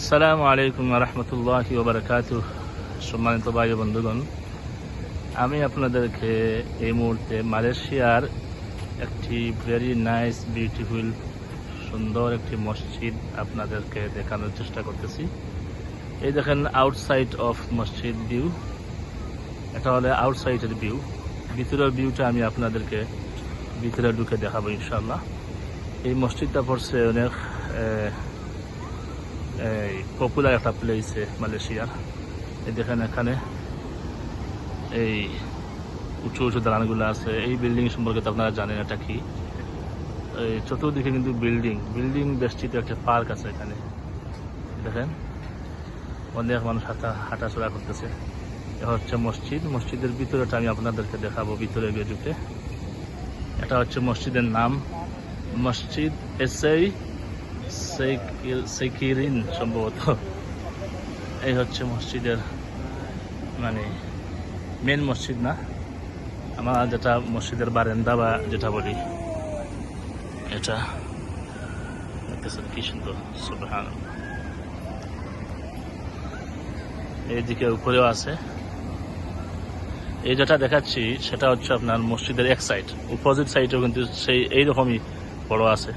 আসসালামু আলাইকুম রহমতুল্লাহি ওয়া বারাকাতুহু। সম্মানিত ভাই ও বন্ধুগণ, আমি আপনাদেরকে এই মুহূর্তে মালয়েশিয়ার একটি ভেরি নাইস বিউটিফুল সুন্দর একটি মসজিদ আপনাদেরকে দেখানোর চেষ্টা করতেছি। এই দেখেন আউটসাইড অফ মসজিদ ভিউ, এটা হলো আউটসাইডের ভিউ। ভিতরের ভিউটা আমি আপনাদেরকে ভিতরে ঢুকে দেখাবো ইনশাআল্লাহ। এই মসজিদটা পড়ছে অনেক পপুলার একটা প্লেসে মালয়েশিয়ার। এই দেখেন এখানে এই উঁচু উঁচু দালানগুলো আছে। এই বিল্ডিং সম্পর্কে তো আপনারা জানেন এটা কি। এই চতুর্দিকে কিন্তু বিল্ডিং বেষ্টিত একটা পার্ক আছে এখানে। দেখেন অনেক মানুষ হাঁটাচলা করতেছে। এটা হচ্ছে মসজিদের ভিতরেটা আমি আপনাদেরকে দেখাবো ভিতরে গিয়ে ঢুকে। এটা হচ্ছে মসজিদের নাম মসজিদ সেকিরিন সম্ভবত। এই হচ্ছে মসজিদের মানে মেন মসজিদ না, আমরা যেটা মসজিদের বারান্দা বা যেটা বলি, এটা দেখতেছেন কি সুন্দর সুবহানাল্লাহ। এইদিকে উপরেও আছে। এই যেটা দেখাচ্ছি সেটা হচ্ছে আপনার মসজিদের এক সাইড, অপোজিট সাইডেও কিন্তু সেই এইরকমই বড় আছে।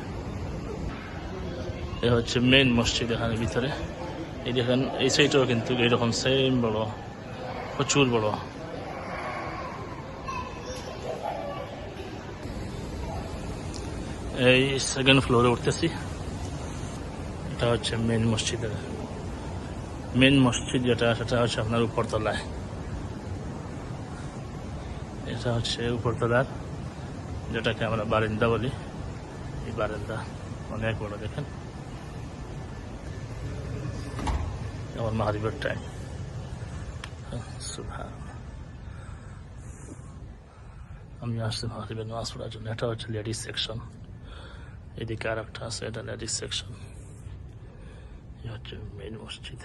এ হচ্ছে মেইন মসজিদ এখানে ভিতরে। এই দেখেন এই সাইডেও কিন্তু এইরকম সেম বড়, প্রচুর বড়। এই সেকেন্ড ফ্লোরে উঠতেছি। এটা হচ্ছে মেইন মসজিদ যেটা, সেটা হচ্ছে আপনার উপরতলায়। এটা হচ্ছে উপরতলার, যেটাকে আমরা বারান্দা বলি। এই বারান্দা অনেক বড়। দেখেন আমার মাগরিবের টাইম। আমি আসছি মাগরিবের নামাজ পড়ার জন্য। এটা হচ্ছে লেডিস সেকশন। এদিকে আর একটা আছে, এটা লেডিস সেকশন। এই হচ্ছে মেইন মসজিদ।